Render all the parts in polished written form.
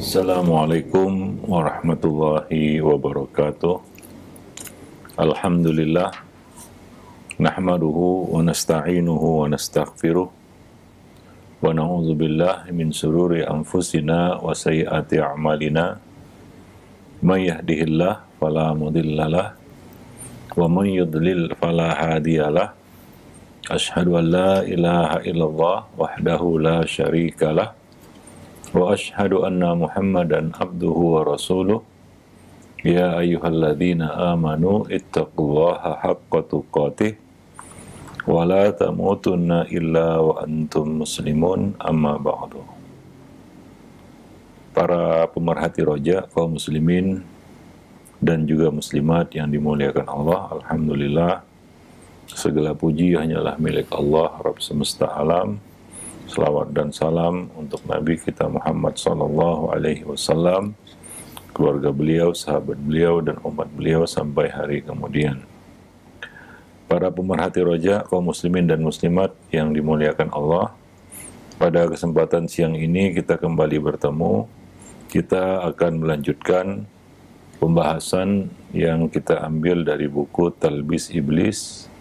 Assalamualaikum warahmatullahi wabarakatuh. Alhamdulillah, nahmaduhu wa nasta'inuhu wa nastaghfiruh wa na'udzu billahi min shururi anfusina wa sayyiati a'malina. May yahdihillah fala mudhillalah wa may yudlil fala hadiyalah. Asyhadu an la ilaha illallah wahdahu la syarikalah wa asyhadu anna Muhammadan abduhu wa rasuluh. Ya ayyuhalladzina amanu ittaqullaha haqqa tuqatih wa la tamutunna illa wa antum muslimun, amma ba'du. Para pemerhati roja, kaum muslimin dan juga muslimat yang dimuliakan Allah, alhamdulillah, segala puji hanyalah milik Allah, Rabb semesta alam. Selawat dan salam untuk Nabi kita Muhammad sallallahu alaihi wasallam, keluarga beliau, sahabat beliau, dan umat beliau sampai hari kemudian. Para pemerhati roja, kaum muslimin dan muslimat yang dimuliakan Allah, pada kesempatan siang ini kita kembali bertemu. Kita akan melanjutkan pembahasan yang kita ambil dari buku Talbis Iblis,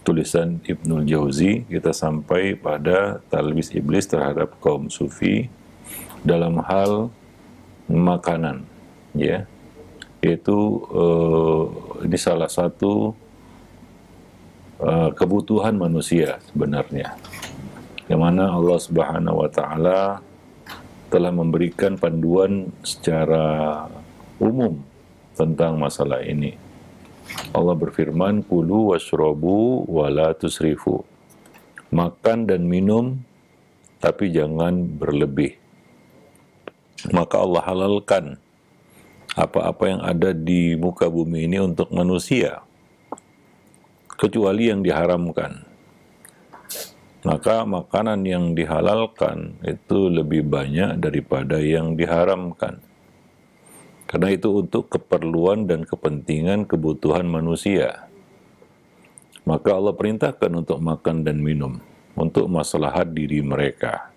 tulisan Ibnul Jauzi. Kita sampai pada talbis iblis terhadap kaum sufi dalam hal makanan, ya, yaitu ini salah satu kebutuhan manusia sebenarnya, yang mana Allah Subhanahu wa Ta'ala telah memberikan panduan secara umum tentang masalah ini. Allah berfirman, kulu washrobu wala tusrifu. Makan dan minum, tapi jangan berlebih. Maka Allah halalkan apa-apa yang ada di muka bumi ini untuk manusia, kecuali yang diharamkan. Maka makanan yang dihalalkan itu lebih banyak daripada yang diharamkan. Karena itu untuk keperluan dan kepentingan kebutuhan manusia. Maka Allah perintahkan untuk makan dan minum, untuk maslahat diri mereka.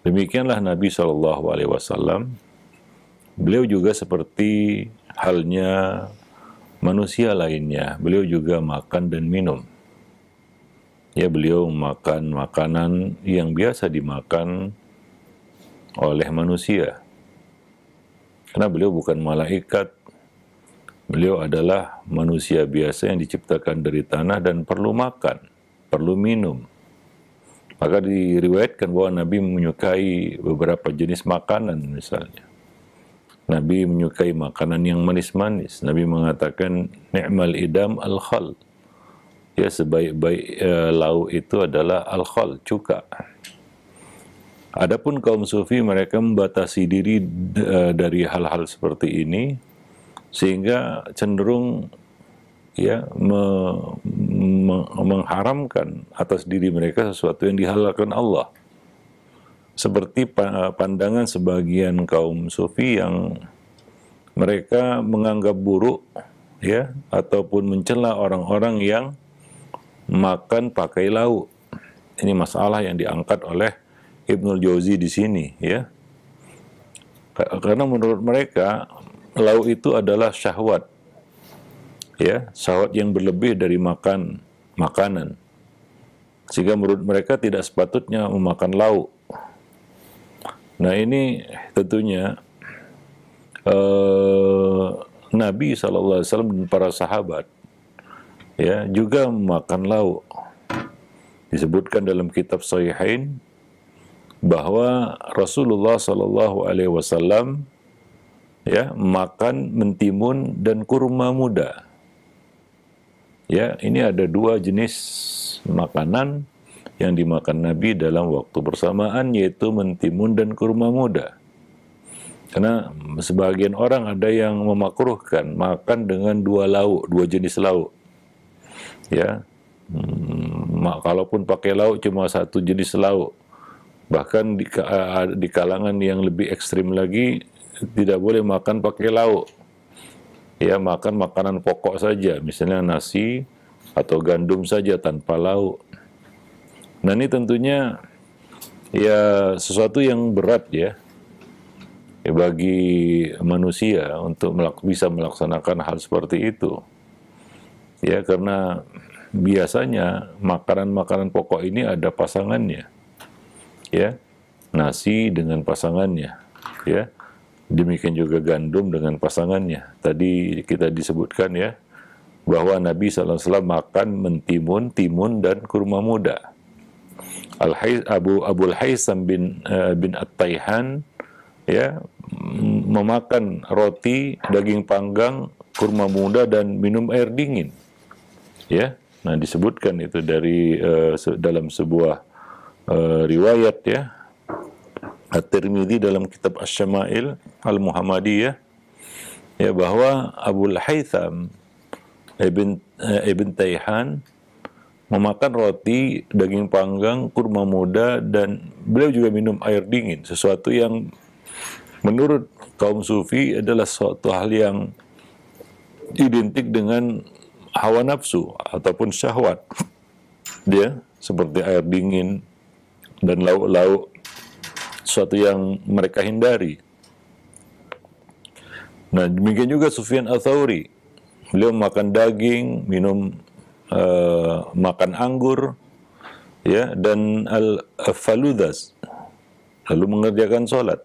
Demikianlah Nabi SAW. Beliau juga seperti halnya manusia lainnya. Beliau juga makan dan minum. Ya, beliau makan makanan yang biasa dimakan oleh manusia. Karena beliau bukan malaikat, beliau adalah manusia biasa yang diciptakan dari tanah dan perlu makan, perlu minum. Maka diriwayatkan bahwa Nabi menyukai beberapa jenis makanan misalnya. Nabi menyukai makanan yang manis-manis. Nabi mengatakan, ni'mal idam al-khal. Ya, sebaik-baik lauk itu adalah al-khal, cuka. Adapun kaum sufi, mereka membatasi diri dari hal-hal seperti ini, sehingga cenderung ya mengharamkan atas diri mereka sesuatu yang dihalalkan Allah. Seperti pandangan sebagian kaum sufi yang mereka menganggap buruk, ya, ataupun mencela orang-orang yang makan pakai lauk. Ini masalah yang diangkat oleh Ibnul Jauzi di sini, ya. Karena menurut mereka lauk itu adalah syahwat, ya, syahwat yang berlebih dari makanan. Sehingga menurut mereka tidak sepatutnya memakan lauk. Nah, ini tentunya Nabi SAW dan para sahabat, ya, juga memakan lauk. Disebutkan dalam kitab Sahihain bahwa Rasulullah SAW ya makan mentimun dan kurma muda. Ya, ini ada dua jenis makanan yang dimakan Nabi dalam waktu bersamaan, yaitu mentimun dan kurma muda. Karena sebagian orang ada yang memakruhkan makan dengan dua jenis lauk. Ya, kalaupun pakai lauk cuma satu jenis lauk. Bahkan di kalangan yang lebih ekstrim lagi, tidak boleh makan pakai lauk. Ya, makan makanan pokok saja, misalnya nasi atau gandum saja tanpa lauk. Nah, ini tentunya ya sesuatu yang berat, ya. bagi manusia untuk bisa melaksanakan hal seperti itu. Ya, karena biasanya makanan-makanan pokok ini ada pasangannya. Ya, nasi dengan pasangannya. Ya, demikian juga gandum dengan pasangannya. Tadi kita disebutkan ya, bahwa Nabi SAW makan mentimun, timun, dan kurma muda. Abul Haisam bin At-Taihan ya memakan roti, daging panggang, kurma muda, dan minum air dingin. Ya, nah disebutkan itu dari dalam sebuah riwayat ya, At-Tirmidzi dalam kitab Asy-Syama'il Al-Muhammadiyah ya, bahwa Abul Haitham ibn Taihan memakan roti, daging panggang, kurma muda, dan beliau juga minum air dingin, sesuatu yang menurut kaum sufi adalah suatu hal yang identik dengan hawa nafsu ataupun syahwat. Dia seperti air dingin dan lauk-lauk, sesuatu yang mereka hindari. Nah, demikian juga Sufyan Ats-Tsauri. Beliau makan daging, minum makan anggur, ya, dan al-faludas, lalu mengerjakan sholat.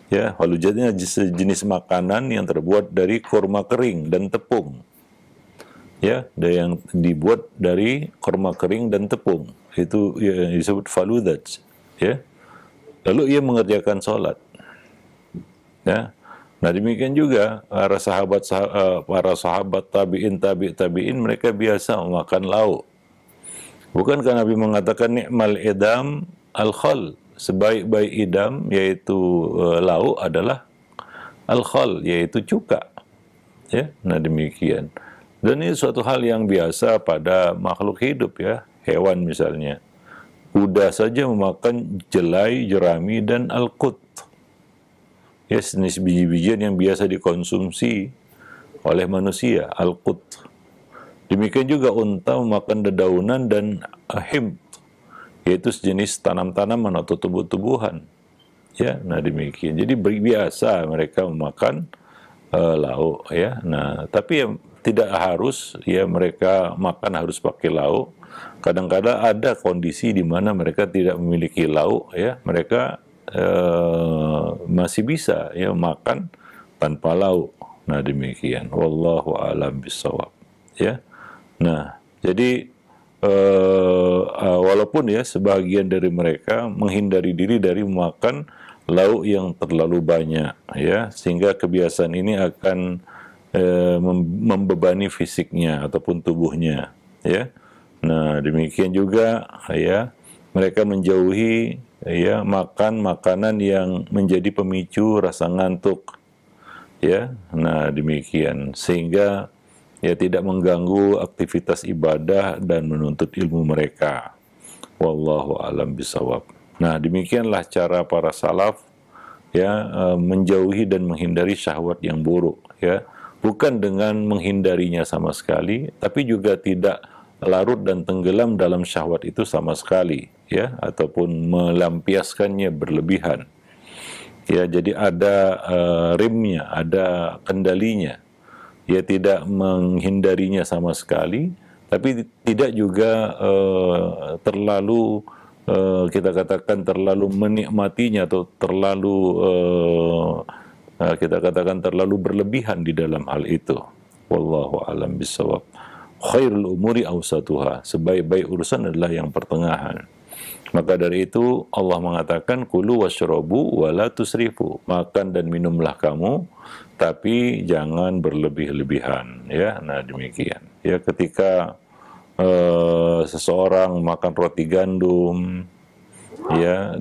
Ya, faludasnya sejenis makanan yang terbuat dari kurma kering dan tepung. Ya, yang dibuat dari kurma kering dan tepung. Itu ya, disebut faludas. Ya, lalu ia mengerjakan sholat. Ya. Nah, demikian juga para sahabat tabi'in mereka biasa memakan lauk. Bukankah Nabi mengatakan ni'mal idam al-khal, sebaik-baik idam yaitu lauk adalah al-khal, yaitu cuka. Ya, nah demikian. Dan ini suatu hal yang biasa pada makhluk hidup ya, hewan misalnya. Kuda saja memakan jelai, jerami, dan al-qut. Ya, jenis biji-bijian yang biasa dikonsumsi oleh manusia, al-qut. Demikian juga unta memakan dedaunan dan himd, yaitu sejenis tanam-tanaman atau tumbuh-tumbuhan. Ya, nah demikian. Jadi biasa mereka memakan lauk ya. Nah, tapi ya, tidak harus ya mereka makan harus pakai lauk. Kadang-kadang ada kondisi di mana mereka tidak memiliki lauk ya, mereka masih bisa ya makan tanpa lauk. Nah demikian. Wallahu a'lam bishawab. Ya. Nah, jadi walaupun ya sebagian dari mereka menghindari diri dari memakan lauk yang terlalu banyak ya, sehingga kebiasaan ini akan membebani fisiknya ataupun tubuhnya ya. Nah, demikian juga ya mereka menjauhi ya makan makanan yang menjadi pemicu rasa ngantuk ya. Nah, demikian sehingga ya tidak mengganggu aktivitas ibadah dan menuntut ilmu mereka. Wallahu a'lam bishawab. Nah, demikianlah cara para salaf ya menjauhi dan menghindari syahwat yang buruk ya. Bukan dengan menghindarinya sama sekali, tapi juga tidak larut dan tenggelam dalam syahwat itu sama sekali ya, ataupun melampiaskannya berlebihan. Ya, jadi ada rimnya, ada kendalinya. Ya, tidak menghindarinya sama sekali, tapi tidak juga terlalu kita katakan terlalu menikmatinya atau terlalu kita katakan terlalu berlebihan di dalam hal itu. Wallahu a'lam bishawab. Khairul umuri awsatuha, sebaik-baik urusan adalah yang pertengahan. Maka dari itu Allah mengatakan kulu washrabu wala tusrifu, makan dan minumlah kamu tapi jangan berlebih-lebihan ya. Nah demikian ya, ketika seseorang makan roti gandum ya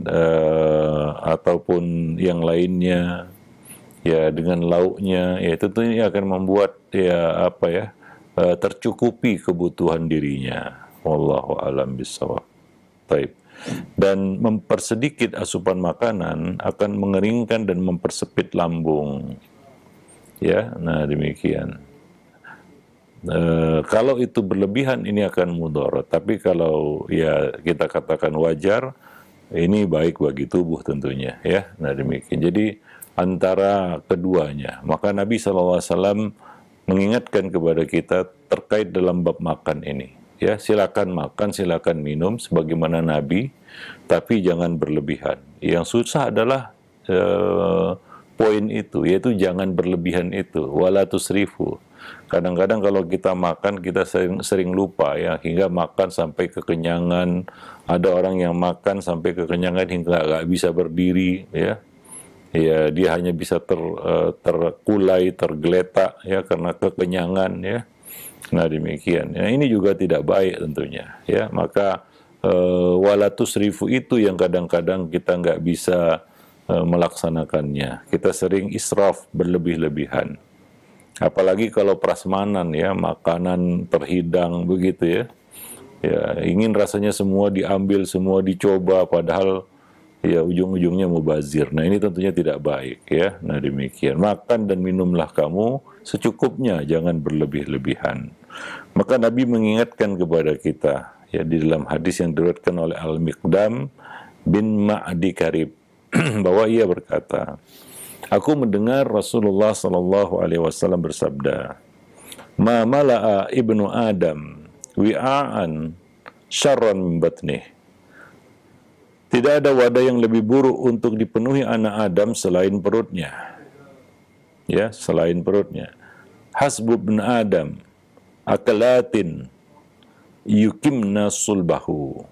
ataupun yang lainnya ya dengan lauknya, ya tentunya akan membuat ya apa ya tercukupi kebutuhan dirinya. Wallahu a'lam bishawab. Baik. Dan mempersedikit asupan makanan akan mengeringkan dan mempersempit lambung. Ya, nah demikian. Kalau itu berlebihan ini akan mudarat. Tapi kalau ya kita katakan wajar, ini baik bagi tubuh tentunya. Ya, nah demikian. Jadi antara keduanya. Maka Nabi SAW mengingatkan kepada kita terkait dalam bab makan ini. Ya, silakan makan, silakan minum sebagaimana Nabi, tapi jangan berlebihan. Yang susah adalah poin itu, yaitu jangan berlebihan itu, wala tusrifu. Kadang-kadang kalau kita makan, kita sering lupa ya, hingga makan sampai kekenyangan. Ada orang yang makan sampai kekenyangan hingga nggak bisa berdiri, ya. Ya, dia hanya bisa terkulai, tergeletak ya karena kekenyangan ya. Nah, demikian. Nah, ini juga tidak baik tentunya ya. Maka wala tusrifu itu yang kadang-kadang kita nggak bisa melaksanakannya. Kita sering israf, berlebih-lebihan. Apalagi kalau prasmanan ya, makanan terhidang begitu ya. Ya, ingin rasanya semua diambil, semua dicoba, padahal ya ujung-ujungnya mubazir. Nah, ini tentunya tidak baik ya. Nah, demikian. Makan dan minumlah kamu secukupnya, jangan berlebih-lebihan. Maka Nabi mengingatkan kepada kita ya di dalam hadis yang diriwayatkan oleh Al-Miqdam bin Ma'di Karib bahwa ia berkata, aku mendengar Rasulullah sallallahu alaihi wasallam bersabda, "Ma mala'a ibnu Adam wi'an syarran min batnih." Tidak ada wadah yang lebih buruk untuk dipenuhi anak Adam selain perutnya. Ya, selain perutnya. Hasbu ibn Adam akalatin yukimna sulbahu.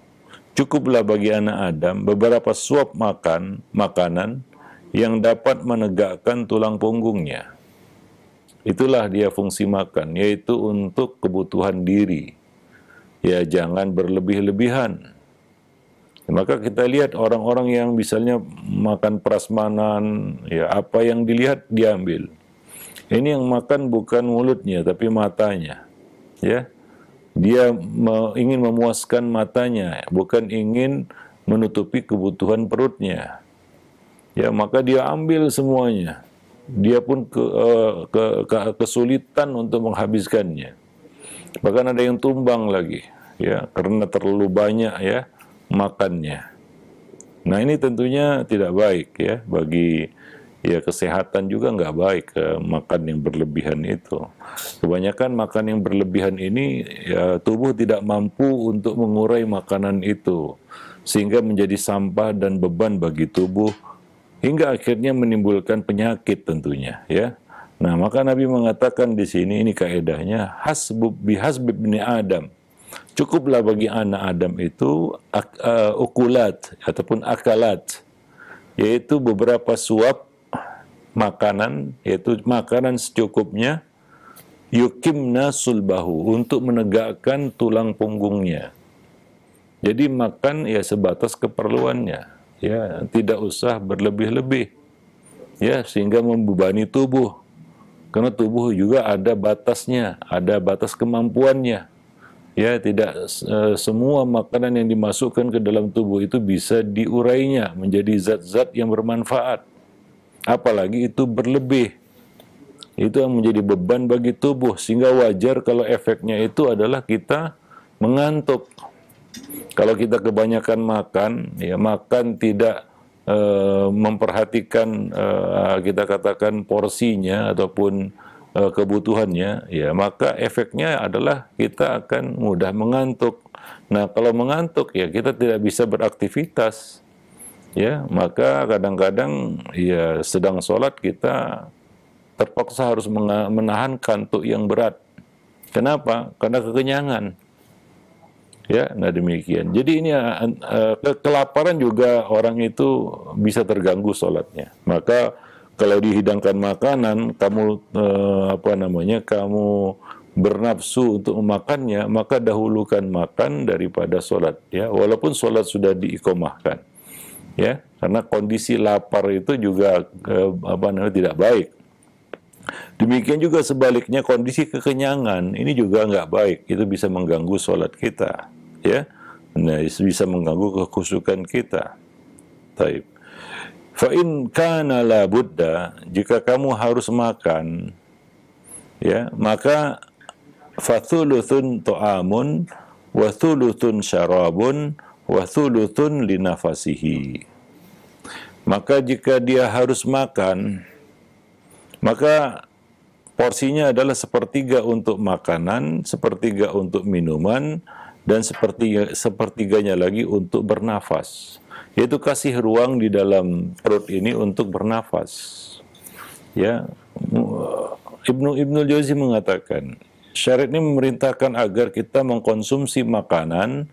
Cukuplah bagi anak Adam beberapa suap makanan yang dapat menegakkan tulang punggungnya. Itulah dia fungsi makan, yaitu untuk kebutuhan diri. Ya, jangan berlebih-lebihan. Maka kita lihat orang-orang yang misalnya makan prasmanan, ya apa yang dilihat diambil. Ini yang makan bukan mulutnya, tapi matanya. Ya, dia ingin memuaskan matanya, bukan ingin menutupi kebutuhan perutnya. Ya, maka dia ambil semuanya. Dia pun kesulitan untuk menghabiskannya. Bahkan ada yang tumbang lagi, ya, karena terlalu banyak ya makannya. Nah, ini tentunya tidak baik ya bagi ya kesehatan juga nggak baik makan yang berlebihan itu. Kebanyakan makan yang berlebihan ini ya tubuh tidak mampu untuk mengurai makanan itu sehingga menjadi sampah dan beban bagi tubuh hingga akhirnya menimbulkan penyakit tentunya ya. Nah, maka Nabi mengatakan di sini ini kaedahnya bihasbi ibni Adam. Cukuplah bagi anak Adam itu ukulat ataupun akalat, yaitu beberapa suap makanan, yaitu makanan secukupnya, yukimna sulbahu, untuk menegakkan tulang punggungnya. Jadi makan ya sebatas keperluannya, ya tidak usah berlebih-lebih, ya sehingga membebani tubuh, karena tubuh juga ada batasnya, ada batas kemampuannya. Ya, tidak semua makanan yang dimasukkan ke dalam tubuh itu bisa diurainya menjadi zat-zat yang bermanfaat. Apalagi itu berlebih. Itu yang menjadi beban bagi tubuh, sehingga wajar kalau efeknya itu adalah kita mengantuk. Kalau kita kebanyakan makan, ya makan tidak memperhatikan kita katakan porsinya ataupun kebutuhannya, ya maka efeknya adalah kita akan mudah mengantuk. Nah, kalau mengantuk ya kita tidak bisa beraktivitas, ya maka kadang-kadang ya sedang sholat kita terpaksa harus menahan kantuk yang berat. Kenapa? Karena kekenyangan. Ya, nah demikian. Jadi ini kelaparan juga orang itu bisa terganggu sholatnya. Maka kalau dihidangkan makanan, kamu kamu bernafsu untuk memakannya, maka dahulukan makan daripada sholat. Ya, walaupun sholat sudah diiqomahkan, ya, karena kondisi lapar itu juga tidak baik. Demikian juga sebaliknya kondisi kekenyangan ini juga nggak baik, itu bisa mengganggu sholat kita, ya, nah bisa mengganggu kekhusyukan kita. Taib. Fa in kana la budda, jika kamu harus makan, ya, maka fa thuluthun ta'amun wa thuluthun syarabun wa thuluthun linafasihi. Maka jika dia harus makan, maka porsinya adalah sepertiga untuk makanan, sepertiga untuk minuman, dan sepertiganya lagi untuk bernafas. Yaitu kasih ruang di dalam perut ini untuk bernafas. Ya, Ibnu Jauzi mengatakan, syariat ini memerintahkan agar kita mengkonsumsi makanan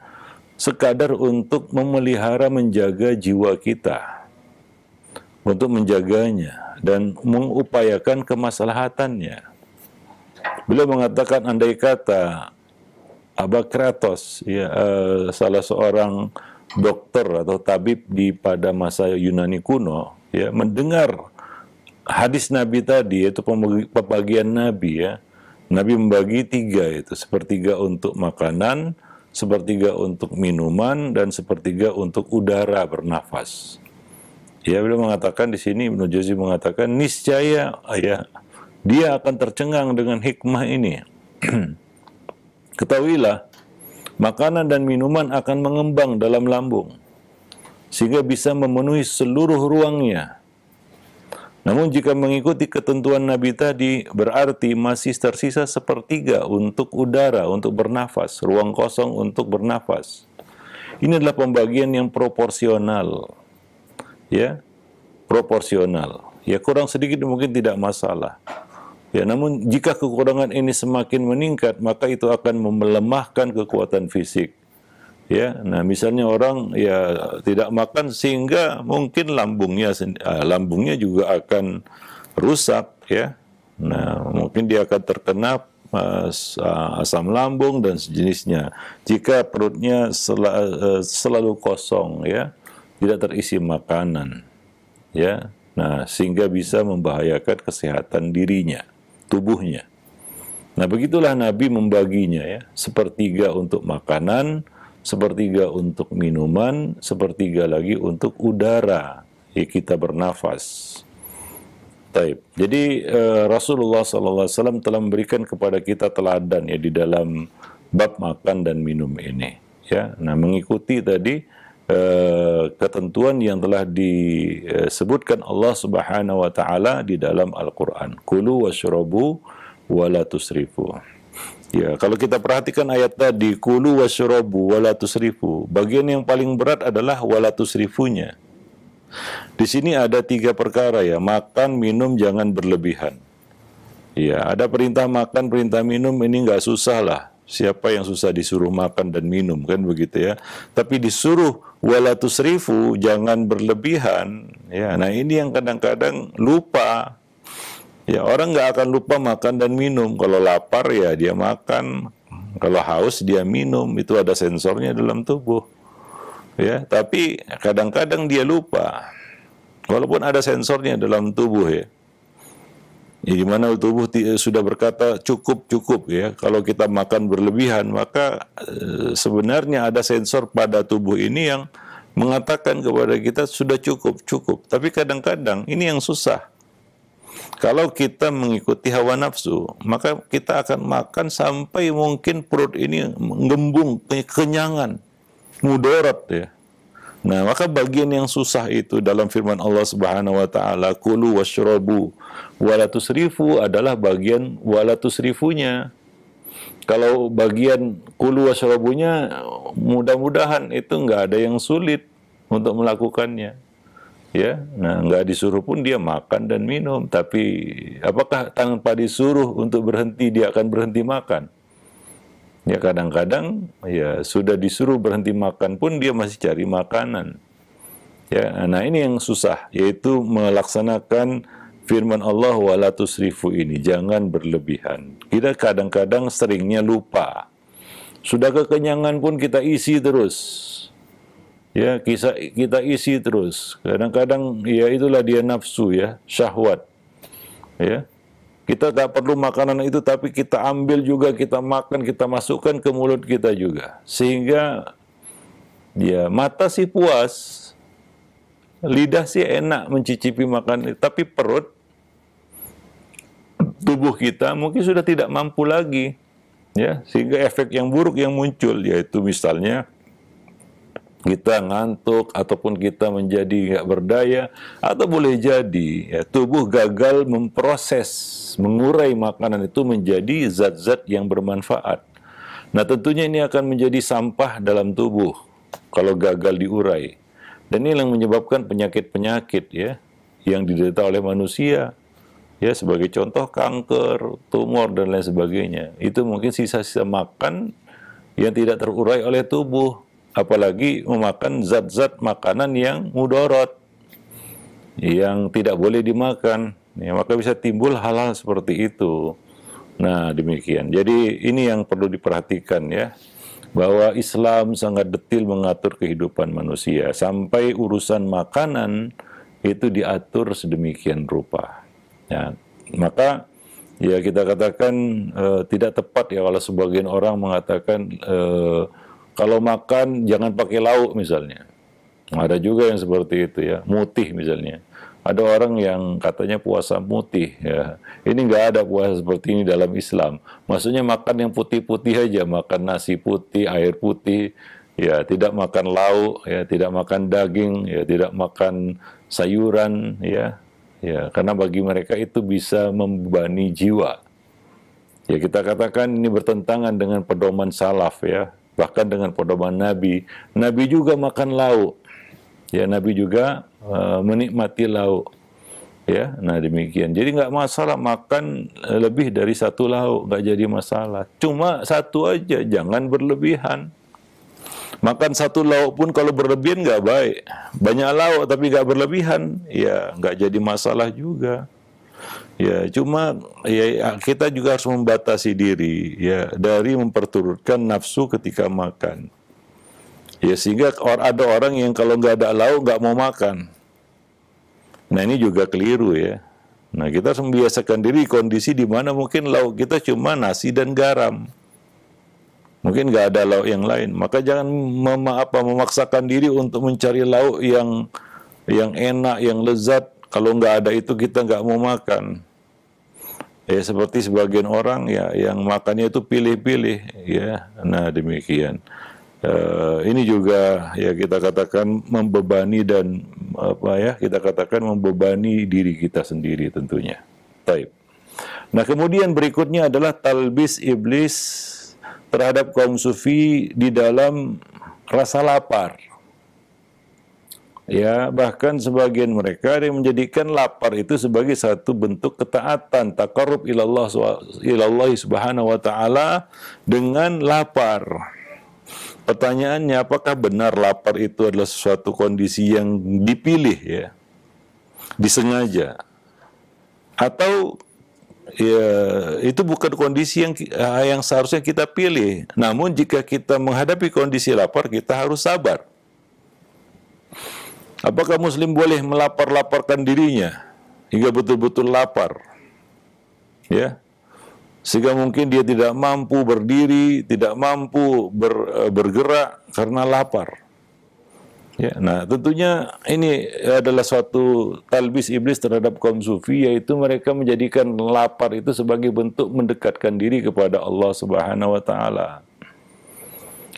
sekadar untuk memelihara, menjaga jiwa kita, untuk menjaganya dan mengupayakan kemaslahatannya. Beliau mengatakan, andai kata Abokratos, ya, salah seorang dokter atau tabib pada masa Yunani kuno, ya, mendengar hadis Nabi tadi, yaitu pembagian Nabi, ya, Nabi membagi tiga, itu sepertiga untuk makanan, sepertiga untuk minuman, dan sepertiga untuk udara bernafas. Ya, beliau mengatakan di sini, Ibnu Jauzi mengatakan, niscaya ya dia akan tercengang dengan hikmah ini. Ketahuilah, makanan dan minuman akan mengembang dalam lambung sehingga bisa memenuhi seluruh ruangnya. Namun jika mengikuti ketentuan Nabi tadi, berarti masih tersisa sepertiga untuk udara, untuk bernafas, ruang kosong untuk bernafas. Ini adalah pembagian yang proporsional. Ya, proporsional. Ya, kurang sedikit mungkin tidak masalah. Ya, namun jika kekurangan ini semakin meningkat, maka itu akan melemahkan kekuatan fisik. Ya, nah misalnya orang ya tidak makan sehingga mungkin lambungnya juga akan rusak, ya. Nah, mungkin dia akan terkena asam lambung dan sejenisnya. Jika perutnya selalu kosong, ya, tidak terisi makanan, ya. Nah, sehingga bisa membahayakan kesehatan dirinya, tubuhnya. Nah, begitulah Nabi membaginya, ya, sepertiga untuk makanan, sepertiga untuk minuman, sepertiga lagi untuk udara, ya, kita bernafas. Taib. Jadi Rasulullah SAW telah memberikan kepada kita teladan, ya, di dalam bab makan dan minum ini, ya. Nah, mengikuti tadi ketentuan yang telah disebutkan Allah Subhanahu wa taala di dalam Al-Qur'an. Kulu washrabu wa la tusrifu. Ya, kalau kita perhatikan ayat tadi, kulu washrabu wa la tusrifu, bagian yang paling berat adalah wa la tusrifunya. Di sini ada 3 perkara, ya, makan, minum, jangan berlebihan. Ya, ada perintah makan, perintah minum, ini nggak susah lah. Siapa yang susah disuruh makan dan minum, kan begitu, ya. Tapi disuruh wala tusrifu, jangan berlebihan, ya. Nah, ini yang kadang-kadang lupa. Ya, orang nggak akan lupa makan dan minum. Kalau lapar ya dia makan, kalau haus dia minum, itu ada sensornya dalam tubuh. Ya, tapi kadang-kadang dia lupa. Walaupun ada sensornya dalam tubuh, ya. Ya, di mana tubuh sudah berkata cukup, ya. Kalau kita makan berlebihan, maka sebenarnya ada sensor pada tubuh ini yang mengatakan kepada kita sudah cukup. Tapi kadang-kadang ini yang susah. Kalau kita mengikuti hawa nafsu, maka kita akan makan sampai mungkin perut ini menggembung, kenyangan, mudarat, ya. Nah, maka bagian yang susah itu dalam firman Allah Subhanahu wa taala, kulu washrabu wa la tusrifu, adalah bagian wa la tusrifunya. Kalau bagian kulu washrabunya, mudah-mudahan itu nggak ada yang sulit untuk melakukannya. Ya, nah nggak disuruh pun dia makan dan minum. Tapi apakah tanpa disuruh untuk berhenti dia akan berhenti makan? Ya, kadang-kadang ya sudah disuruh berhenti makan pun dia masih cari makanan. Ya, nah ini yang susah, yaitu melaksanakan firman Allah wala tusrifu ini, jangan berlebihan. Kita kadang-kadang seringnya lupa. Sudah kekenyangan pun kita isi terus. Ya, kita isi terus. Kadang-kadang ya itulah dia nafsu, ya, syahwat. Ya. Kita tak perlu makanan itu, tapi kita ambil juga, kita makan, kita masukkan ke mulut kita juga. Sehingga ya mata sih puas, lidah sih enak mencicipi makanan, tapi perut, tubuh kita mungkin sudah tidak mampu lagi. Ya, sehingga efek yang buruk yang muncul, yaitu misalnya kita ngantuk ataupun kita menjadi nggak berdaya, atau boleh jadi ya, tubuh gagal memproses, mengurai makanan itu menjadi zat-zat yang bermanfaat. Nah, tentunya ini akan menjadi sampah dalam tubuh kalau gagal diurai. Dan ini yang menyebabkan penyakit-penyakit ya yang diderita oleh manusia. Ya, sebagai contoh kanker, tumor dan lain sebagainya. Itu mungkin sisa-sisa makan yang tidak terurai oleh tubuh. Apalagi memakan zat-zat makanan yang mudorot, yang tidak boleh dimakan, ya, maka bisa timbul hal-hal seperti itu. Nah, demikian. Jadi ini yang perlu diperhatikan ya, bahwa Islam sangat detil mengatur kehidupan manusia, sampai urusan makanan itu diatur sedemikian rupa. Ya, maka ya kita katakan tidak tepat ya kalau sebagian orang mengatakan kalau makan jangan pakai lauk misalnya. Ada juga yang seperti itu ya, mutih misalnya. Ada orang yang katanya puasa mutih ya. Ini nggak ada puasa seperti ini dalam Islam. Maksudnya makan yang putih-putih aja, makan nasi putih, air putih, ya tidak makan lauk, ya tidak makan daging, ya tidak makan sayuran, ya. Ya, karena bagi mereka itu bisa membebani jiwa. Ya kita katakan ini bertentangan dengan pedoman salaf ya. Bahkan dengan pedoman Nabi. Nabi juga makan lauk. Ya, Nabi juga menikmati lauk. Ya, nah demikian. Jadi nggak masalah makan lebih dari satu lauk, nggak jadi masalah. Cuma satu aja, jangan berlebihan. Makan satu lauk pun kalau berlebihan nggak baik. Banyak lauk tapi nggak berlebihan, ya nggak jadi masalah juga. Ya, cuma ya kita juga harus membatasi diri ya dari memperturutkan nafsu ketika makan. Ya sehingga ada orang yang kalau nggak ada lauk nggak mau makan. Nah ini juga keliru ya. Nah kita harus membiasakan diri kondisi di mana mungkin lauk kita cuma nasi dan garam. Mungkin nggak ada lauk yang lain. Maka jangan memaksakan diri untuk mencari lauk yang enak, yang lezat. Kalau nggak ada itu kita nggak mau makan. Ya seperti sebagian orang ya yang makannya itu pilih-pilih ya. Nah demikian. Ini juga ya kita katakan membebani dan kita katakan membebani diri kita sendiri tentunya. Taib. Nah kemudian berikutnya adalah talbis iblis terhadap kaum sufi di dalam rasa lapar. Ya, bahkan sebagian mereka ada yang menjadikan lapar itu sebagai satu bentuk ketaatan, taqarrub ilallah subhanahu wa ta'ala dengan lapar. Pertanyaannya, apakah benar lapar itu adalah suatu kondisi yang dipilih ya, disengaja? Atau ya itu bukan kondisi yang seharusnya kita pilih. Namun jika kita menghadapi kondisi lapar, kita harus sabar. Apakah muslim boleh melapar-laparkan dirinya hingga betul-betul lapar? Ya. Sehingga mungkin dia tidak mampu berdiri, tidak mampu bergerak karena lapar. Ya, nah tentunya ini adalah suatu talbis iblis terhadap kaum sufi, yaitu mereka menjadikan lapar itu sebagai bentuk mendekatkan diri kepada Allah Subhanahu wa taala.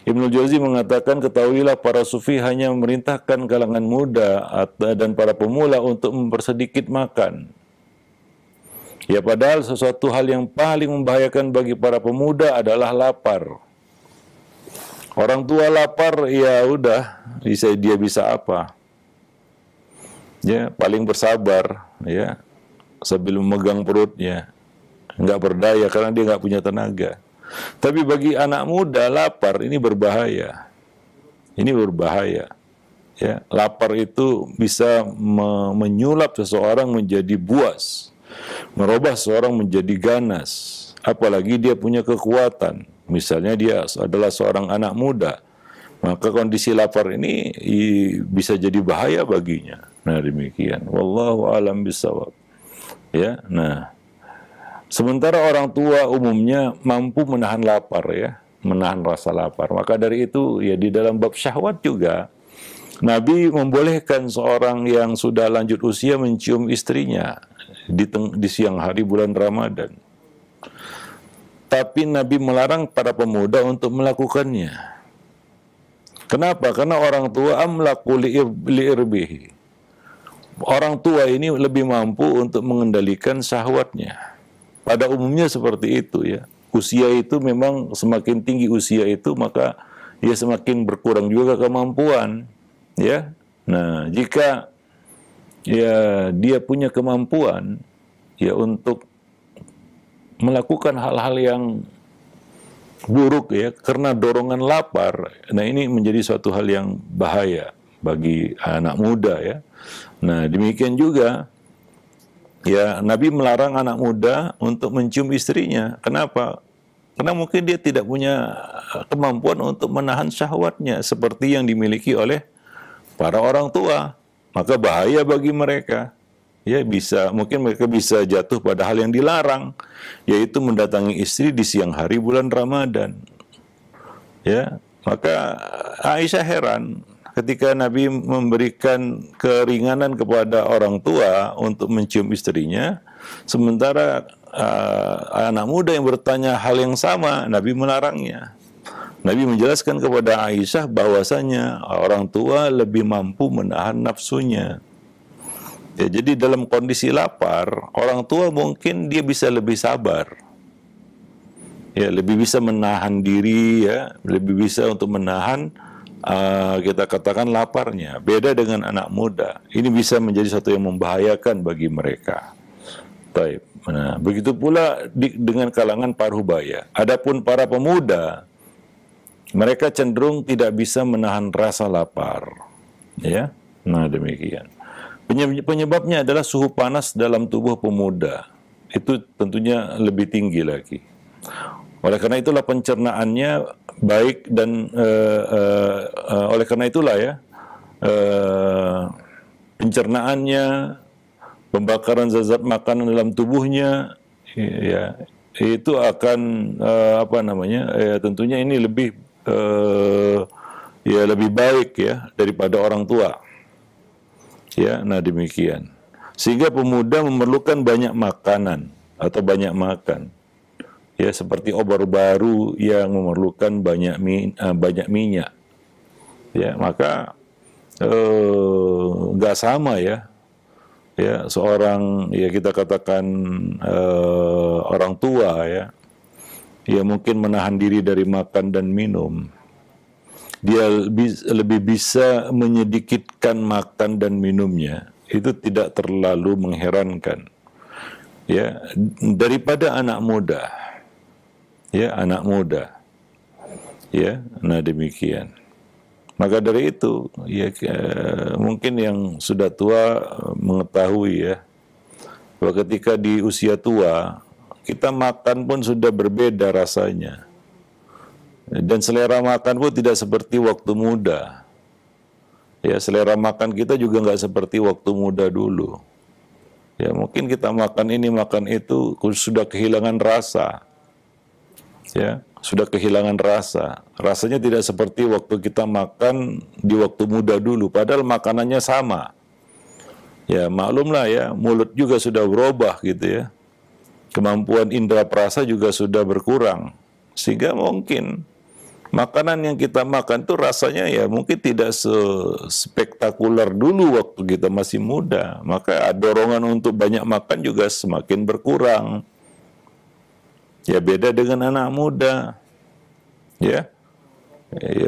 Ibnu Jauzi mengatakan, ketahuilah para sufi hanya memerintahkan kalangan muda dan para pemula untuk mempersedikit makan. Ya padahal sesuatu hal yang paling membahayakan bagi para pemuda adalah lapar. Orang tua lapar, ya udah, dia bisa apa? Ya paling bersabar, ya sambil memegang perutnya, nggak berdaya karena dia nggak punya tenaga. Tapi bagi anak muda lapar ini berbahaya. Ini berbahaya. Ya, lapar itu bisa menyulap seseorang menjadi buas, merubah seseorang menjadi ganas. Apalagi dia punya kekuatan. Misalnya dia adalah seorang anak muda, maka kondisi lapar ini bisa jadi bahaya baginya. Nah demikian. Wallahu a'lam bishawab. Ya, nah. Sementara orang tua umumnya mampu menahan lapar ya, menahan rasa lapar. Maka dari itu ya di dalam bab syahwat juga Nabi membolehkan seorang yang sudah lanjut usia mencium istrinya di siang hari bulan Ramadan. Tapi Nabi melarang para pemuda untuk melakukannya. Kenapa? Karena orang tua amlaku li'irbihi. Orang tua ini lebih mampu untuk mengendalikan syahwatnya. Pada umumnya seperti itu ya. Usia itu memang semakin tinggi usia itu, maka ya semakin berkurang juga kemampuan, ya. Nah, jika ya dia punya kemampuan ya untuk melakukan hal-hal yang buruk ya karena dorongan lapar, nah ini menjadi suatu hal yang bahaya bagi anak muda ya. Nah, demikian juga ya Nabi melarang anak muda untuk mencium istrinya. Kenapa? Karena mungkin dia tidak punya kemampuan untuk menahan syahwatnya seperti yang dimiliki oleh para orang tua. Maka bahaya bagi mereka. Ya, mungkin mereka bisa jatuh pada hal yang dilarang, yaitu mendatangi istri di siang hari bulan Ramadan. Ya, maka Aisyah heran ketika Nabi memberikan keringanan kepada orang tua untuk mencium istrinya, sementara anak muda yang bertanya hal yang sama, Nabi melarangnya. Nabi menjelaskan kepada Aisyah bahwasanya orang tua lebih mampu menahan nafsunya. Ya, jadi dalam kondisi lapar, orang tua mungkin dia bisa lebih sabar. Ya, lebih bisa menahan diri ya, lebih bisa untuk menahan kita katakan laparnya. Beda dengan anak muda. Ini bisa menjadi satu yang membahayakan bagi mereka. Baik. Nah, begitu pula dengan kalangan parubaya. Adapun para pemuda, mereka cenderung tidak bisa menahan rasa lapar. Ya. Nah, demikian. Penyebabnya adalah suhu panas dalam tubuh pemuda. Itu tentunya lebih tinggi lagi. Oleh karena itulah pencernaannya baik dan oleh karena itulah ya pencernaannya, pembakaran zat-zat makanan dalam tubuhnya ya itu akan tentunya ini lebih lebih baik ya daripada orang tua. Ya, nah demikian. Sehingga pemuda memerlukan banyak makanan atau banyak makan. Ya, seperti obor baru yang memerlukan banyak minyak. Ya, maka nggak sama ya. Ya, seorang ya kita katakan orang tua ya, ya mungkin menahan diri dari makan dan minum. Dia lebih bisa menyedikitkan makan dan minumnya. Itu tidak terlalu mengherankan. Ya, daripada anak muda. Ya, anak muda. Ya, nah demikian. Maka dari itu, ya mungkin yang sudah tua mengetahui ya, bahwa ketika di usia tua, kita makan pun sudah berbeda rasanya. Dan selera makan pun tidak seperti waktu muda. Ya, selera makan kita juga nggak seperti waktu muda dulu. Ya, mungkin kita makan ini, makan itu, sudah kehilangan rasa. Ya, sudah kehilangan rasa. Rasanya tidak seperti waktu kita makan di waktu muda dulu, padahal makanannya sama. Ya, maklumlah ya, mulut juga sudah berubah gitu ya. Kemampuan indera perasa juga sudah berkurang. Sehingga mungkin makanan yang kita makan tuh rasanya ya mungkin tidak spektakuler dulu waktu kita masih muda. Maka dorongan untuk banyak makan juga semakin berkurang. Ya, beda dengan anak muda. Ya,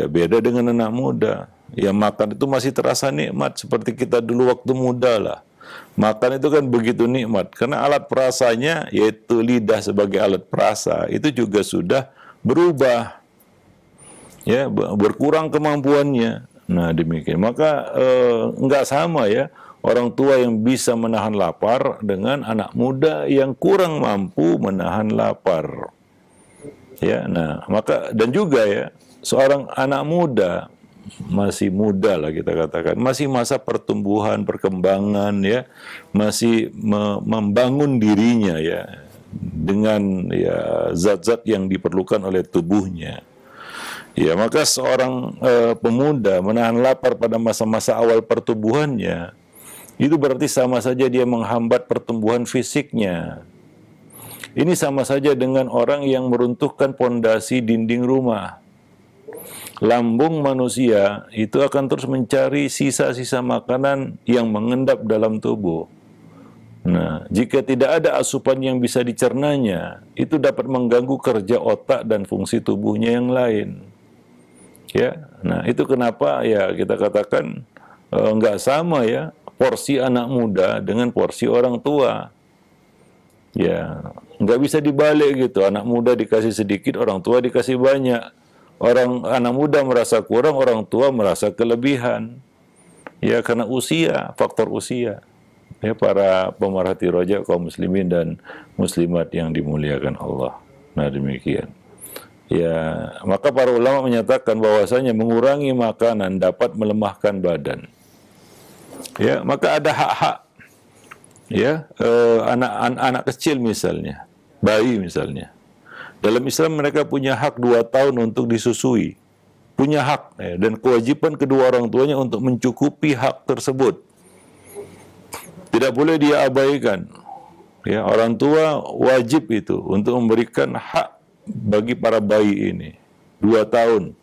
beda dengan anak muda. Ya, makan itu masih terasa nikmat seperti kita dulu waktu muda lah. Makan itu kan begitu nikmat karena alat perasanya yaitu lidah sebagai alat perasa itu juga sudah berubah. Ya, berkurang kemampuannya. Nah, demikian. Maka enggak sama ya orang tua yang bisa menahan lapar dengan anak muda yang kurang mampu menahan lapar. Ya, nah, maka dan juga ya seorang anak muda masih muda lah kita katakan, masih masa pertumbuhan, perkembangan ya, masih membangun dirinya ya dengan ya zat-zat yang diperlukan oleh tubuhnya. Ya, maka seorang pemuda menahan lapar pada masa-masa awal pertumbuhannya, itu berarti sama saja dia menghambat pertumbuhan fisiknya. Ini sama saja dengan orang yang meruntuhkan pondasi dinding rumah. lambung manusia itu akan terus mencari sisa-sisa makanan yang mengendap dalam tubuh. Nah, jika tidak ada asupan yang bisa dicernanya, itu dapat mengganggu kerja otak dan fungsi tubuhnya yang lain. Ya, nah itu kenapa ya kita katakan nggak sama ya porsi anak muda dengan porsi orang tua. Ya, nggak bisa dibalik gitu. Anak muda dikasih sedikit, orang tua dikasih banyak. Anak muda merasa kurang, orang tua merasa kelebihan. Ya, karena usia, faktor usia. Ya, para pemerhati roja kaum muslimin dan muslimat yang dimuliakan Allah. Nah, demikian. Ya, maka para ulama menyatakan bahwasanya mengurangi makanan dapat melemahkan badan. Ya, maka ada hak-hak. Ya, anak kecil misalnya, bayi misalnya. Dalam Islam mereka punya hak 2 tahun untuk disusui. Punya hak ya, dan kewajiban kedua orang tuanya untuk mencukupi hak tersebut. Tidak boleh dia abaikan. Ya, orang tua wajib itu untuk memberikan hak bagi para bayi ini 2 tahun.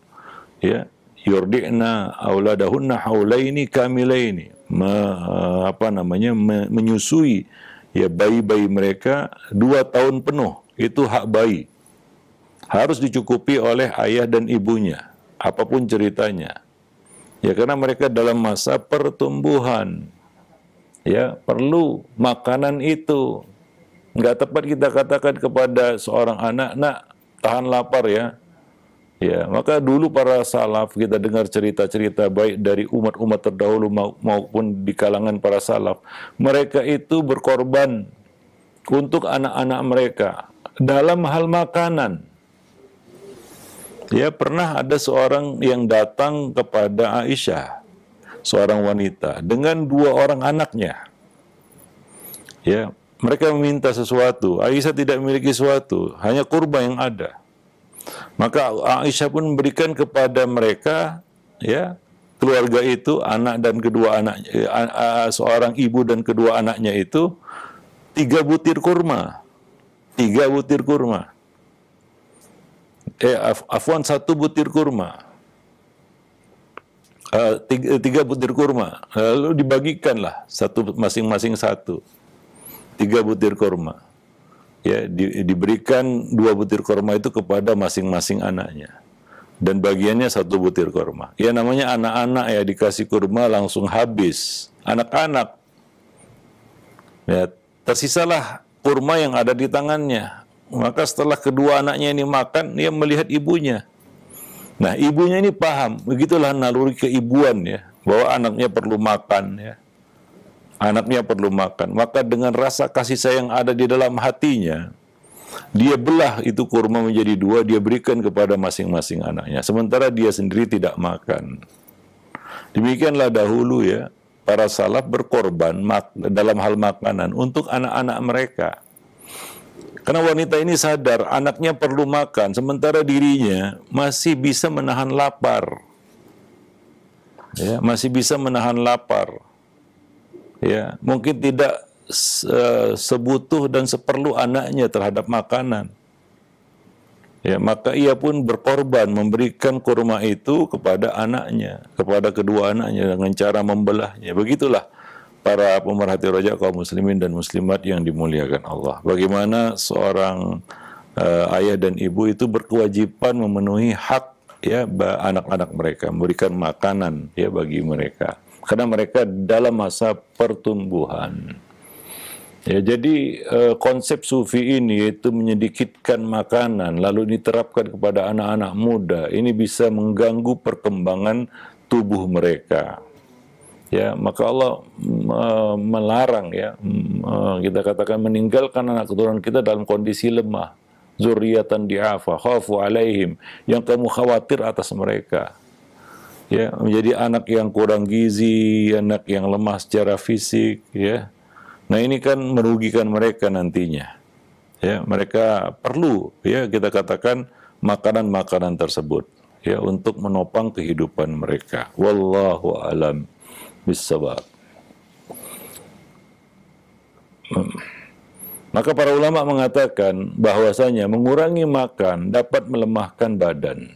Ya, yurdi'na auladahunna haulaini kamilaini. Menyusui ya bayi-bayi mereka 2 tahun penuh. Itu hak bayi. Harus dicukupi oleh ayah dan ibunya, apapun ceritanya. Ya, karena mereka dalam masa pertumbuhan. Ya, perlu makanan itu. Nggak tepat kita katakan kepada seorang anak, nak, tahan lapar ya. Ya, maka dulu para salaf, kita dengar cerita-cerita baik dari umat-umat terdahulu maupun di kalangan para salaf. Mereka itu berkorban untuk anak-anak mereka dalam hal makanan. Ya, pernah ada seorang yang datang kepada Aisyah, seorang wanita, dengan 2 orang anaknya. Ya, mereka meminta sesuatu. Aisyah tidak memiliki sesuatu, hanya kurma yang ada. Maka Aisyah pun memberikan kepada mereka, ya, keluarga itu, anak dan kedua anak, seorang ibu dan kedua anaknya itu 3 butir kurma. 3 butir kurma. 1 butir kurma. 3 butir kurma. Lalu dibagikanlah masing-masing 1. 3 butir kurma. Ya, diberikan 2 butir kurma itu kepada masing-masing anaknya. Dan bagiannya 1 butir kurma. Ya, namanya anak-anak ya, dikasih kurma langsung habis. Anak-anak. Ya, tersisalah kurma yang ada di tangannya. Maka setelah kedua anaknya ini makan, dia melihat ibunya. Nah, ibunya ini paham, begitulah naluri keibuan ya, bahwa anaknya perlu makan ya. Anaknya perlu makan. Maka dengan rasa kasih sayang ada di dalam hatinya, dia belah itu kurma menjadi 2, dia berikan kepada masing-masing anaknya. Sementara dia sendiri tidak makan. Demikianlah dahulu ya, para salaf berkorban dalam hal makanan untuk anak-anak mereka. Karena wanita ini sadar anaknya perlu makan, sementara dirinya masih bisa menahan lapar. Ya, masih bisa menahan lapar. Ya, mungkin tidak sebutuh dan seperlu anaknya terhadap makanan. Ya, maka ia pun berkorban memberikan kurma itu kepada anaknya, kepada kedua anaknya dengan cara membelahnya. Begitulah para pemerhati roja kaum muslimin dan muslimat yang dimuliakan Allah. Bagaimana seorang ayah dan ibu itu berkewajiban memenuhi hak ya anak-anak mereka, memberikan makanan ya bagi mereka. Karena mereka dalam masa pertumbuhan. Ya, jadi konsep sufi ini yaitu menyedikitkan makanan lalu diterapkan kepada anak-anak muda, ini bisa mengganggu perkembangan tubuh mereka. Ya, maka Allah melarang ya, kita katakan meninggalkan anak keturunan kita dalam kondisi lemah, zurriyatan di'afa, khafu alaihim, yang kamu khawatir atas mereka. Ya, menjadi anak yang kurang gizi, anak yang lemah secara fisik, ya. Nah, ini kan merugikan mereka nantinya. Ya, mereka perlu ya kita katakan makanan-makanan tersebut ya untuk menopang kehidupan mereka. Wallahu a'lam bissawab. Maka para ulama mengatakan bahwasanya mengurangi makan dapat melemahkan badan.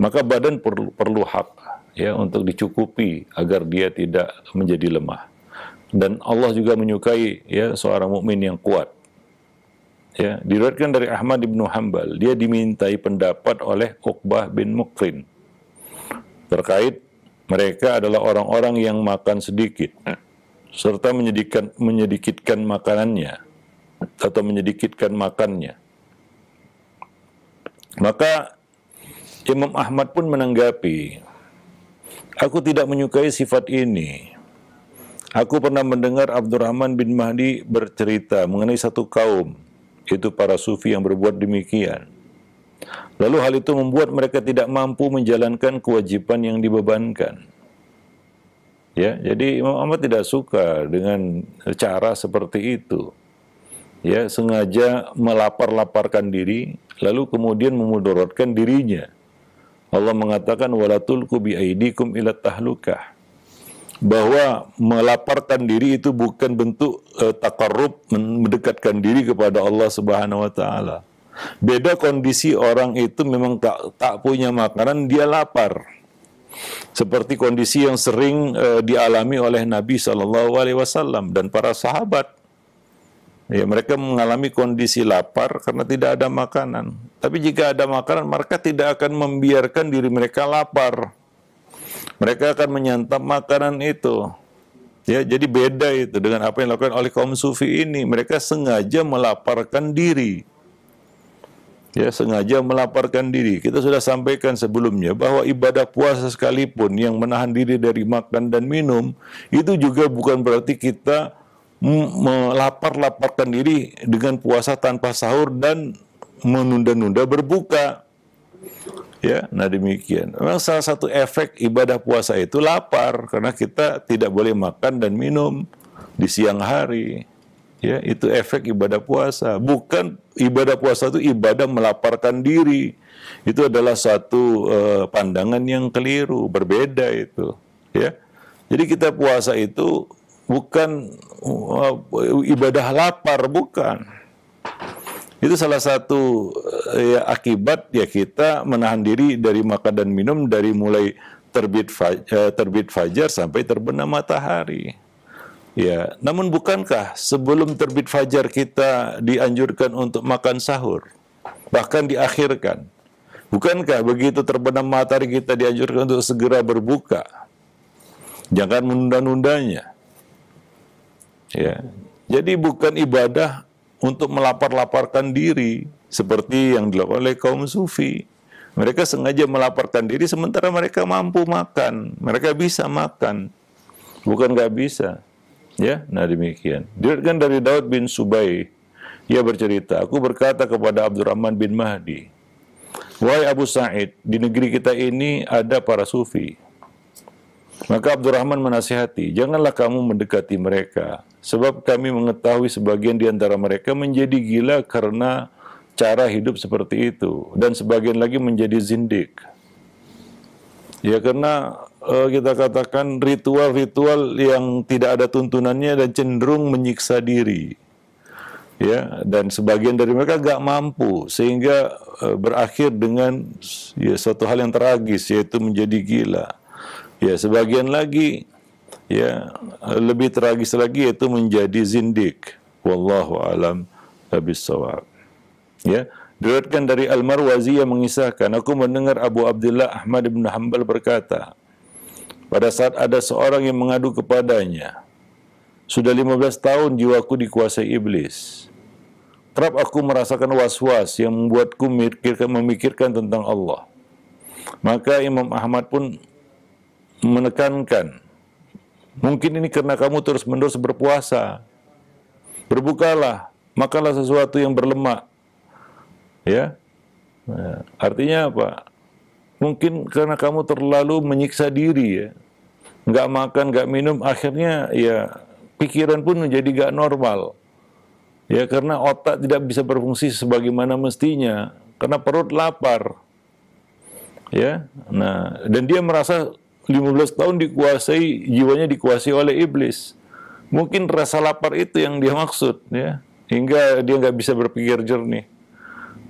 maka badan perlu hak ya untuk dicukupi agar dia tidak menjadi lemah. Dan Allah juga menyukai ya seorang mukmin yang kuat. Ya, diriwayatkan dari Ahmad bin Hanbal, dia dimintai pendapat oleh Uqbah bin Muqrin terkait mereka adalah orang-orang yang makan sedikit serta menyedikitkan makanannya atau menyedikitkan makannya. Maka Imam Ahmad pun menanggapi, aku tidak menyukai sifat ini. Aku pernah mendengar Abdurrahman bin Mahdi bercerita mengenai satu kaum, itu para sufi yang berbuat demikian. Lalu hal itu membuat mereka tidak mampu menjalankan kewajiban yang dibebankan. Ya, jadi Imam Ahmad tidak suka dengan cara seperti itu. Ya, sengaja melapar-laparkan diri, lalu kemudian memudaratkan dirinya. Allah mengatakan wala tulqu bi aidikum ila tahlukah. Bahwa melaparkan diri itu bukan bentuk takarrub, mendekatkan diri kepada Allah Subhanahu wa taala. Beda kondisi orang itu memang tak punya makanan, dia lapar. Seperti kondisi yang sering dialami oleh Nabi SAW dan para sahabat. Ya, mereka mengalami kondisi lapar karena tidak ada makanan. Tapi jika ada makanan, mereka tidak akan membiarkan diri mereka lapar. Mereka akan menyantap makanan itu. Ya, jadi beda itu dengan apa yang dilakukan oleh kaum sufi ini. Mereka sengaja melaparkan diri. Ya, sengaja melaparkan diri. Kita sudah sampaikan sebelumnya bahwa ibadah puasa sekalipun yang menahan diri dari makan dan minum, itu juga bukan berarti kita melapar-laparkan diri dengan puasa tanpa sahur dan menunda-nunda berbuka. Ya, nah demikian. Memang salah satu efek ibadah puasa itu lapar, karena kita tidak boleh makan dan minum di siang hari. Ya, itu efek ibadah puasa. Bukan ibadah puasa itu ibadah melaparkan diri. Itu adalah satu pandangan yang keliru, berbeda itu. Ya, jadi kita puasa itu bukan ibadah lapar, bukan. Itu salah satu ya, akibat ya kita menahan diri dari makan dan minum dari mulai terbit fajar sampai terbenam matahari. Ya, namun bukankah sebelum terbit fajar kita dianjurkan untuk makan sahur? Bahkan diakhirkan. Bukankah begitu terbenam matahari kita dianjurkan untuk segera berbuka? Jangan menunda-nundanya. Ya. Jadi bukan ibadah untuk melapar-laparkan diri seperti yang dilakukan oleh kaum sufi. Mereka sengaja melaparkan diri sementara mereka mampu makan, mereka bisa makan, bukan nggak bisa. Ya, nah demikian. Diriwayatkan dari Daud bin Subai, ia bercerita, aku berkata kepada Abdurrahman bin Mahdi, wahai Abu Sa'id, di negeri kita ini ada para sufi. Maka Abdurrahman menasihati, janganlah kamu mendekati mereka, sebab kami mengetahui sebagian di antara mereka menjadi gila karena cara hidup seperti itu, dan sebagian lagi menjadi zindik. Ya, karena kita katakan ritual-ritual yang tidak ada tuntunannya dan cenderung menyiksa diri. Ya, dan sebagian dari mereka gak mampu, sehingga berakhir dengan ya, suatu hal yang tragis, yaitu menjadi gila. Ya, sebagian lagi ya lebih tragis lagi yaitu menjadi zindik. Wallahu alam bishawab. Ya, diriwayatkan dari Al-Marwazi yang mengisahkan, aku mendengar Abu Abdullah Ahmad bin Hanbal berkata, pada saat ada seorang yang mengadu kepadanya, sudah 15 tahun jiwaku dikuasai iblis. Kerap aku merasakan was-was yang membuatku memikirkan tentang Allah. Maka Imam Ahmad pun menekankan, mungkin ini karena kamu terus-menerus berpuasa. Berbukalah, makanlah sesuatu yang berlemak. Ya, artinya apa? Mungkin karena kamu terlalu menyiksa diri, ya, nggak makan, nggak minum, akhirnya ya pikiran pun menjadi nggak normal. Ya, karena otak tidak bisa berfungsi sebagaimana mestinya, karena perut lapar. Ya, nah, dan dia merasa 15 tahun dikuasai, jiwanya dikuasai oleh iblis. Mungkin rasa lapar itu yang dia maksud, ya, hingga dia nggak bisa berpikir jernih.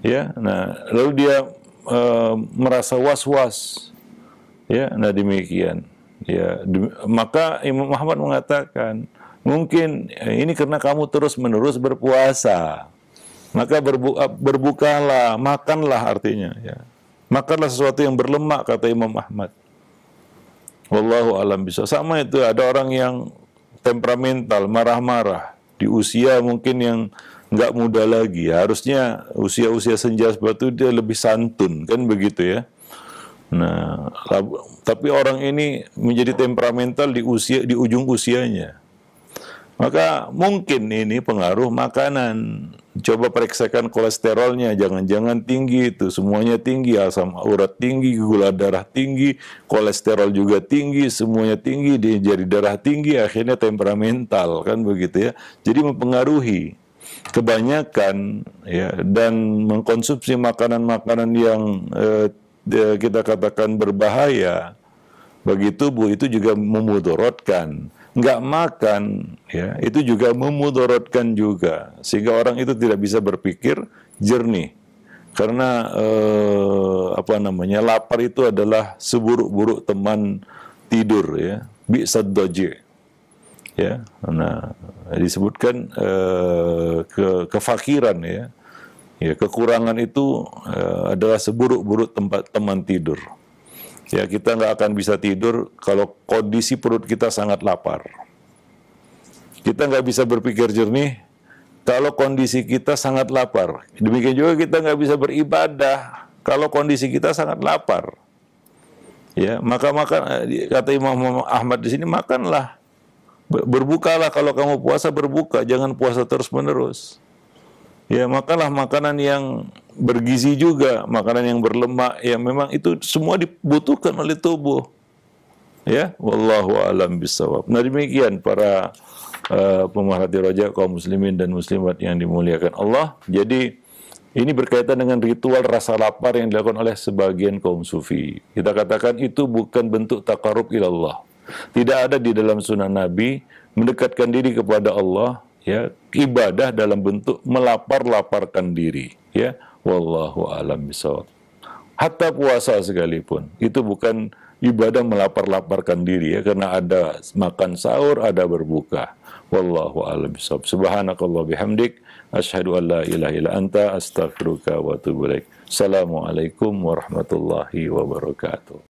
Ya, nah, lalu dia merasa was-was. Ya, nah demikian. Ya, maka Imam Ahmad mengatakan, mungkin ini karena kamu terus-menerus berpuasa. Maka berbukalah, makanlah artinya. Ya. Makanlah sesuatu yang berlemak, kata Imam Ahmad. Wallahu alam bisa. Sama itu, ada orang yang temperamental, marah-marah di usia mungkin yang nggak muda lagi. Harusnya usia-usia senja seperti itu dia lebih santun, kan begitu ya. Nah, tapi orang ini menjadi temperamental di ujung usianya. Maka mungkin ini pengaruh makanan. Coba periksakan kolesterolnya, jangan-jangan tinggi itu, semuanya tinggi, asam urat tinggi, gula darah tinggi, kolesterol juga tinggi, semuanya tinggi, dia jadi darah tinggi, akhirnya temperamental, kan begitu ya. Jadi mempengaruhi kebanyakan ya, dan mengkonsumsi makanan-makanan yang kita katakan berbahaya bagi tubuh itu juga memudaratkan. Nggak makan, ya itu juga memudaratkan juga, sehingga orang itu tidak bisa berpikir jernih, karena lapar itu adalah seburuk-buruk teman tidur, ya, bi'sad daji', ya. Nah, disebutkan kefakiran, ya, kekurangan itu adalah seburuk-buruk tempat teman tidur. Ya, kita nggak akan bisa tidur kalau kondisi perut kita sangat lapar. Kita nggak bisa berpikir jernih kalau kondisi kita sangat lapar. Demikian juga kita nggak bisa beribadah kalau kondisi kita sangat lapar. Ya, maka kata Imam Ahmad di sini, makanlah, berbukalah. Kalau kamu puasa, berbuka, jangan puasa terus-menerus. Ya, makanlah makanan yang bergizi juga, makanan yang berlemak, yang memang itu semua dibutuhkan oleh tubuh. Ya, wallahu a'lam bishawab. Nah, demikian para pemerhati roja kaum muslimin dan muslimat yang dimuliakan Allah. Jadi ini berkaitan dengan ritual rasa lapar yang dilakukan oleh sebagian kaum sufi. Kita katakan itu bukan bentuk taqarrub ilallah. Tidak ada di dalam sunnah Nabi mendekatkan diri kepada Allah, ya, ibadah dalam bentuk melapar-laparkan diri, ya. Wallahu a'lam bishawab. Hatta puasa sekalipun itu bukan ibadah melapar-laparkan diri, ya, karena ada makan sahur, ada berbuka. Wallahu a'lam bishawab. Subhanakallah bihamdik, asyhadu an la ilaha illa anta, astaghfiruka wa atubu ilaik. Assalamualaikum warahmatullahi wabarakatuh.